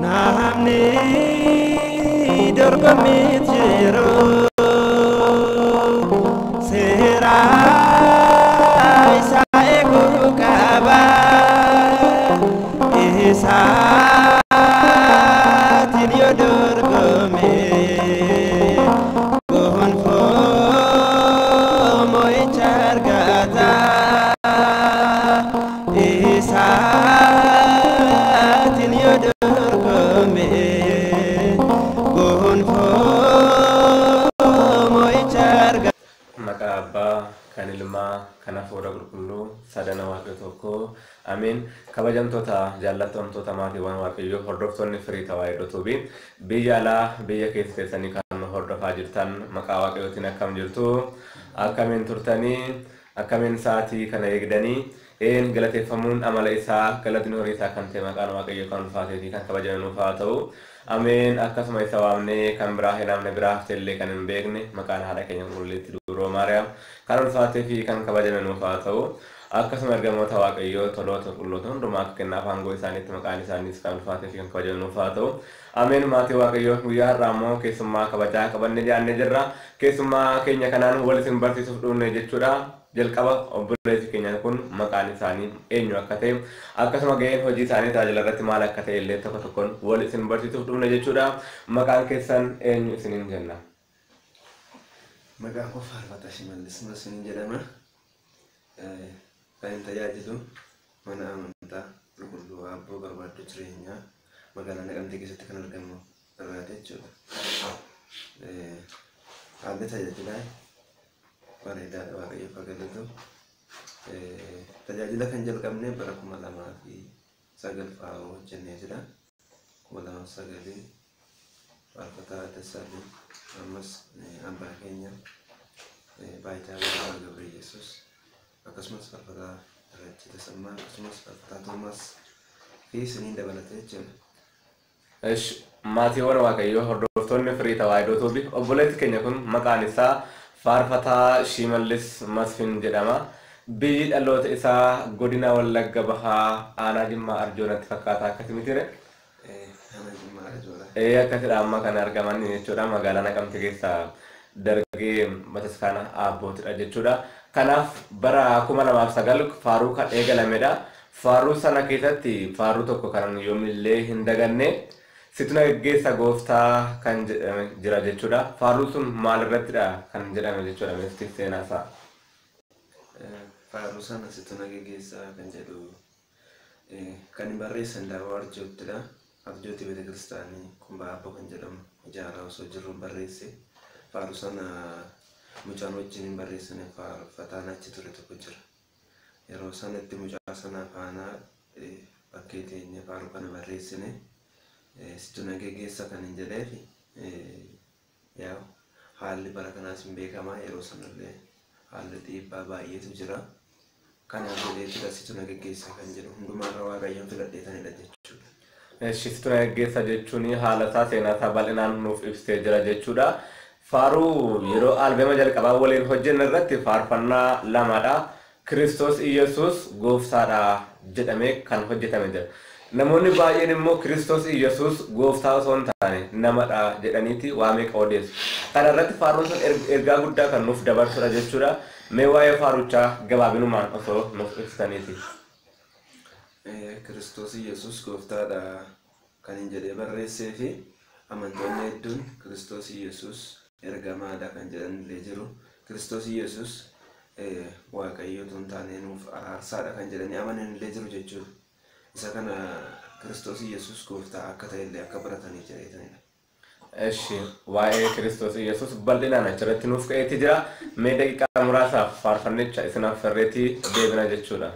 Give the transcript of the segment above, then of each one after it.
namni dorgomit jiru sera isa egu kaba isa tinyo dorgomit gonfo moy chargata isa tinyo dorgomit gonfo moy chargata Makaba kanilma kanafura gurkullu sadana waaqe tokko amin kabajamtoota jaallatamtoota maatiiwwan waaqayyoo hordoftoonni firii tawaayidootuubi biyya alaa biyya keessanii kan hordofaa jirtan maqaa waaqayyootiin akkam jirtu akkamiin turtanii akkamiin saatii kana eegdanii galateeffamuun amala isaa galatni horii isaa kan ta'e maqaan waaqayyoo kan ulfaatee fi kan kabajame nuuf haa ta'u amin akkasuma isa waamnee kan biraa hin amne biraa hafteellee kan hin beekne maqaan haadha keenya qulqulleetti duroo maariyaam kan ulfaatee fi kan kabajame nuuf haa ta'u akkasuma ergamoota waaqayyoo toloota qulqulloota hundumaa akka kennaaf aangoo isaaniitti maqaan isaaniis kan ulfaatee fi kan kabajame nuuf haa ta'u amin maatii waaqayyoo guyyaa har'aa immoo keessummaa kabajaa qabannee dhiyaannee jirra keessummaa keenya kanaan wal isin barsiisuuf dhuunne jechuudha jalqaba obboleessi keenya kun maqaan isaanii eenyu akka ta'e akkasuma ga'een hojii isaanii tajaajila irratti maal akka ta'e illee tokko tokkoon wal isin barsiisuuf dhuunne jechuudha maqaan keessan eenyu isiniin jenna. Maqaan koo Faarfataa Shimallis Masfiin jedhama. Kan tajaajilu mana amantaa qulqulluu Abboo Barbaaduu jireenyaa magaalaa Naqamtee keessatti kan argamu irraati jechuudha. Haalli tajaajilaa bareedaadha waaqayyoof haa galatu. Tajaajila kan jalqabne bara 2009 fa'aa hojjennee jira. 2009 Faarfataa Dassaaluu ammas abbaa keenya Baayitaa Gabriel Yesuus akkasumas Faarfataa Darajjii Tasammaa akkasumas Faarfataa Toomaas fi isiniin dabalatee jechuudha. Maatiiwwan waaqayyoo hordoftoonni firii tawaayidootuubi obboleessi keenya kun maqaan isaa Faarfataa Shimallis Masfiin jedhama. Biyyi dhaloota isaa godina Wallagga Bahaa aanaa Jimmaa Arjoonatti fakkaata akkasumatti ture. Aanaa Jimmaa Arjoona. Akkasidha amma kan argaman jechuudha magaalaa Naqamtee keessa dargee bataskaana Abbootidha jechuudha. Kanaaf bara 2009 faaruu kan eegalamedha. Faaruu sana keessatti faaruu tokko kan yoomillee hin daganne situna geggeessa gooftaa kan jedhame jira jechuudha. Faaruu sun maal irrattidha kan jedhame jechuudha meestii seenaa isaa. Faaruu sana situna geggeessa kan jedhu kan barreessan Daawoo Arjoottidha. Arjootti beeta kiristaanii Kumbaa Abboo kan jedhamu ijaaraa osoo jirruun barreesse. Faaruu sana mucaan wajjin barreessine Faarfataan achi ture tokko jira. Yeroo sanatti mucaa sana faana bakkee teenya faaruu kana barreessine situna geggeessa kan hin jedheef haalli bara kanaas hin beekamaa yeroo sanallee haalli dhiibbaa baay'eetu jira. Kanaaf jedheetudha situna geggeessa kan jedhu hundumaarra waaqayyoon filadheetanidha jechuudha. Situna geggeessa jechuun haala isaa seenaa isaa bal'inaan nuuf ibsee jira jechuudha. Faaruu yeroo albeema jalqabaa waliin hojjenne irratti faarfannaa lamadha. Kiristoos Iyesuus gooftaadha jedhamee kan hojjetame jira. Namoonni baay'een immoo Kiristoos Iyesuus gooftaa osoo hin taane namadha jedhaniiti waamee qoodeessu. Kana irratti faaruun sun ergaa guddaa kan nuuf dabarsudha jechuudha. Mee waa'ee faaruchaa gabaabinumaan osoo nuuf ibsitaniiti. Kiristoos Iyesuus gooftaadha kan hin jedhee barreessee fi amantoonni hedduun Kiristoos Iyesuus ergamaadha kan jedhanillee jiru. Kiristoos Iyesuus waaqayyootu hin taane nuuf araarsaadha kan jedhanii amananillee jiru jechuudha. Isa kana Kiristoos Iyesuus gooftaa akka ta'ellee akka baratanii jireetanidha. Waa'ee Kiristoos Iyesuus bal'inaan achirratti nuuf ka'eetti jira. Mee daqiiqaa muraasaaf faarfannicha isin affeerreetii deebina jechuudha.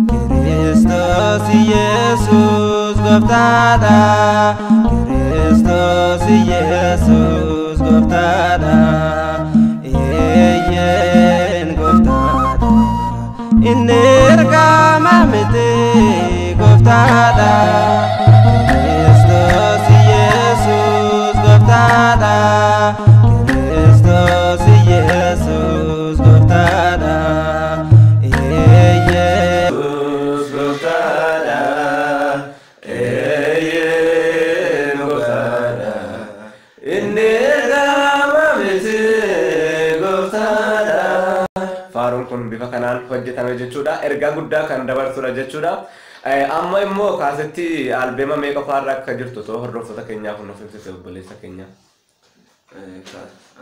Kiristoos Iyesuus gooftaadha. Kiristoos Iyesuus gooftaadha. Eeyyeen gooftaadha. Inni ergama miti gooftaadha. Kiristoos Iyesuus gooftaadha. Kiristoos Iyesuus gooftaadha. faaruun kun bifa kanaan hojjetame jechuudha. Ergaa guddaa kan dabarsudha jechuudha. Amma immoo kaasetti albeema meeqa faarra akka jirtu too hordoftoota keenyaaf nuuf ibsite obboleessa keenya.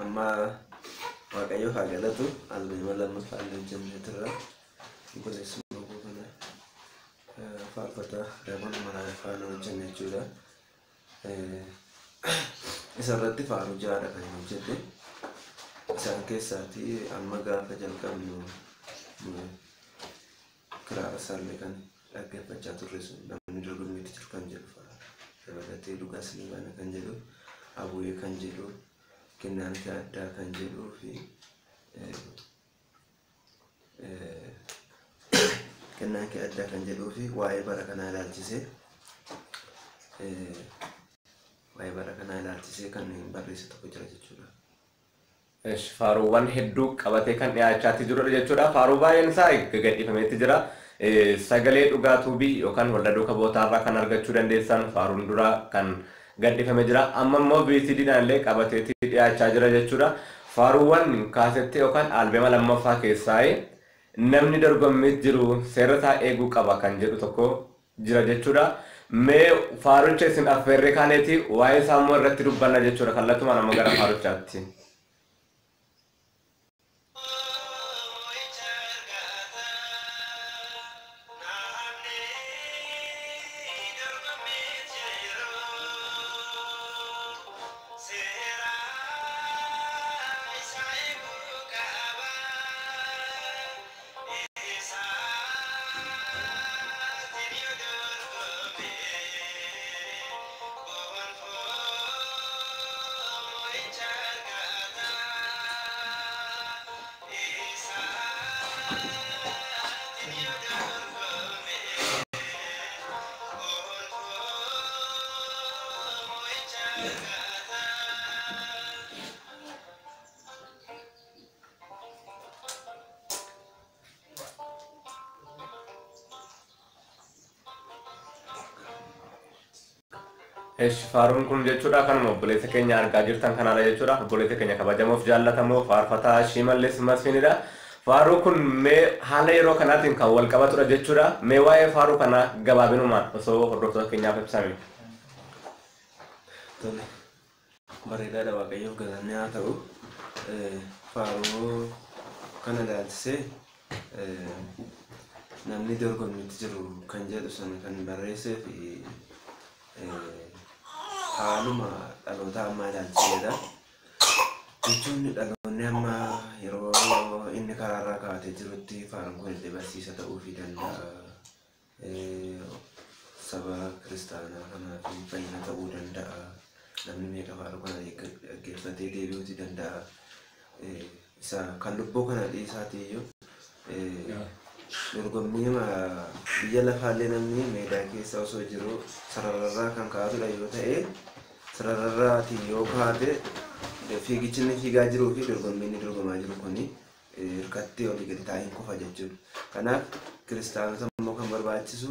Amma Waaqayyo haa galatu albeema lammaffaa hojjennee turre. Obboleessa Mogoo kana faarfata daban maraa faana hojjenne jechuudha. Isarratti faaruu jaadha kan hojjette. Isaan keessaati amma gaafa jalqabnu kiraara sallee kan dhaggeeffachaa turre sun namni dorgommiitti jiru kan jedhu fa'a. Dabalatee dhugaa silibaana kan jedhu, abu'ee kan jedhu, kennaan kee addaa kan jedhuu fi kennaan kee addaa kan jedhuu fi waa'ee bara kanaa ilaalchisee kan barreesse tokko jira jechuudha. Faaruuwwan hedduu qabatee kan dhiyaachaatti jirudha jechuudha. Faaruu baay'een isaa gadhiifameetti jira. Sagalee dhugaa tuubii yookaan waldaa duuka bootaarraa kan argachuu dandeessan faaruun duraa kan gadhiifamee jira. Amma immoo VCDdhaan illee qabateetti dhiyaachaa jira jechuudha. Faaruuwwan kaasetti yookaan albeema lammaffaa keessaa namni dorgommiitti jiru seera isaa eeguu qaba kan jedhu tokko jira jechuudha. Mee faarucha isin affeerree kaaneeti waa'ee isaa immoo irratti dubbanna jechuudha. Kallattumaan amma gara faaruchaatti. Faaruun kun jechuudha kanuma obboleessa keenya argaa jirtan kanaadha jechuudha. Obboleessa keenya kabajamoof jaallatamoo faarfataa Shimallis Masfiinidha. Faaruu kun mee haala yeroo kanaatiin kan wal qabatudha jechuudha. Mee waa'ee faaruu kana gabaabinumaan osoo hordoftoota keenyaaf ibsame. Tole. Bareedaadha Waaqayyoof galanni haa ta'u. Faaruu kana ilaalchisee namni dorgommiitti jiru kan jedhu sana kan barreessee fi haaluma dhaloota ammaa ilaalchiseedha. Jechuun dhaloonni amma yeroo inni karaarraa kaatee jirutti faaruun kun illee barsiisa ta'uufii danda'a. Saba kiristaanaa kanaaf fayyina ta'uu danda'a. Namni meeqa faaruu kana dhaggeeffatee deebi'uutii danda'a. Isa kan lubbuu kana dhiisaatii iyyuu dorgommii biyya lafaallee namni meedaa keessa osoo jiru sarararraa kan kaatudha yoo ta'e sarararraatiin yoo kaate fiigichi inni fiigaa jiruu fi dorgommii inni dorgomaa jiru kuni hirkatti olii gadi taa'een qofa jechuudha. Kanaaf kiristaanota immoo kan barbaachisu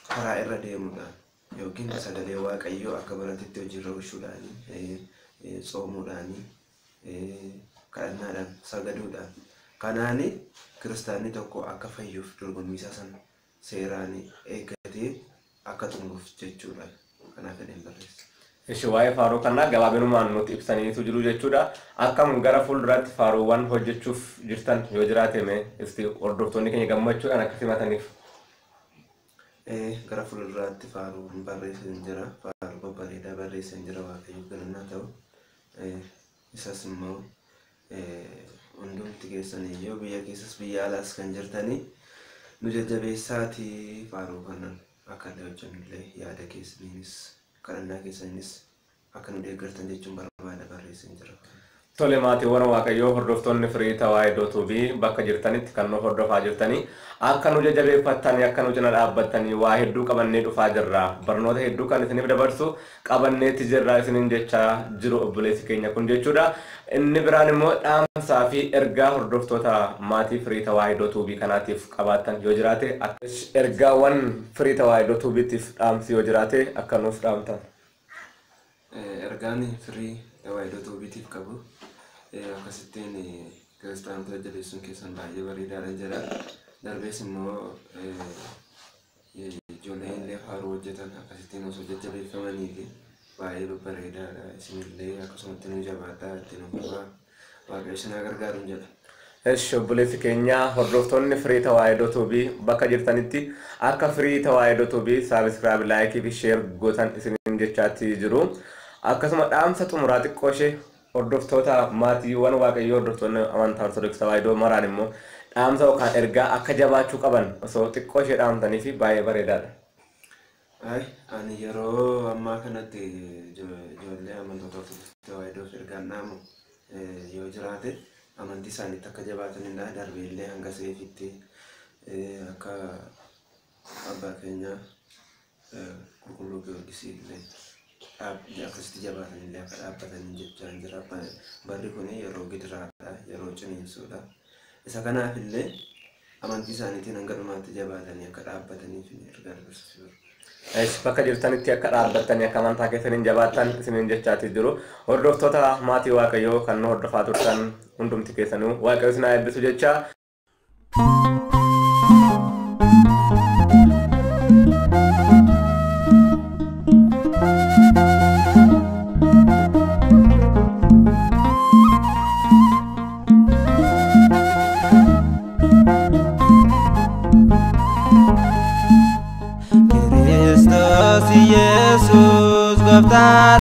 karaa irra deemuudhaan yookiin sagalee Waaqayyoo akka baratitti hojiirra oolchuudhaan tsoomuudhaan kadhannaadhaan sagaduudhaan kanaani kiristaanni tokko akka fayyuuf dorgommii isaa sana seeraan eeggatee akka xumuruuf jechuudha. Kanaaf jedheen barreessa. Waa'ee faaruu kanaa gabaabinumaan nuti ibsaniitu jiru jechuudha. Akkam gara fuulduraatti faaruuwwan hojjechuuf jirtan yoo jiraate mee isti hordoftoonni keenya gammachuudhaan akka simataniif. Gara fuulduraatti faaruu barreessan jira. Faaruu babbareedaa barreessan jira Waaqayyoof galanni ta'u. Isas immoo hundumti keessanii yoo biyya keessas biyya alaas kan jirtanii nu jajjabeessaatii faaruu kanan akka illee hojjennullee yaada keessaniinis kadhannaa keessaniinis akka nu deeggartan jechuun barbaada barreessan jira. Tole maatiiwwan Waaqayyoo hordoftoonni firii tawaahidoo tuubii bakka jirtanitti kan nu hordofaa jirtanii akka nu jajjabeeffattanii akka nu cina dhaabbattanii waa hedduu qabannee dhufaa jirra. Barnoota hedduu kan isiniif dabarsu qabanneetti jirra isiniin jechaa jiru obboleessi keenya kun jechuudha. Inni biraan immoo dhaamsaa fi ergaa hordoftoota maatii firii tawaahidoo tuubii kanaatiif qabaattan yoo jiraate ergaawwan firii tawaahidoo tuubiitiif dhaamsi yoo jiraate akka nuuf dhaamtan. Ergaan firii tawaahidoo tuubiitiif qabu akkasittiin kiristaanota jajjabeessuun keessan baay'ee bareedaadha jedha. Darbees immoo ijoolleen illee faaruu hojjetan akkasittiin osoo jajjabeeffamanii fi baay'ee babbareedaadha. Isinillee akkasumatti nu jabaadhaa ittiin hojjetaa Waaqayyo isin haa gargaaru jedha. Eesh obboleessi keenya hordoftoonni firii tawaahidoo tuubii bakka jirtanitti akka firii tawaahidoo tuubii saabskraayib laayikii fi sheer gootan isiniin jechaatti jiru. Akkasuma dhaamsa xumuraa xiqqoo ishee hordoftoota maatiiwwan Waaqayyoo hordoftoonni amantaa Ortodoksii tawaahidoo maraan immoo dhaamsa yookaan ergaa akka jabaachuu qaban osoo xiqqoo ishee dhaamtanii fi baay'ee bareedaadha. Ani yeroo ammaa kanatti ijoollee amantoota Ortodoksii tawaahidoof ergaan dhaamu yoo jiraate amantii isaaniitti akka jabaatanidha. Darbeellee hanga seefitti akka abbaa keenya qulqulluu Giyoorgisii illee akkasitti jabaatanillee akka dhaabbatanii jechaa jira. Barri kun yeroo gidiraadha, yeroo ciniinsuudha. Isa kanaaf illee amantii isaaniitiin hanga dhumaatti jabaatanii akka dhaabbataniif ergaa dabarsuuf. Bakka jirtanitti akka dhaabbattanii akka amantaa keessaniin jabaattan isiniin jechaatti jiru. Hordoftoota maatii Waaqayyoo kan nu hordofaa turtan hundumti keessanuu Waaqayyo isin haa eebbisu jecha. Kristos Yesus Gooftaa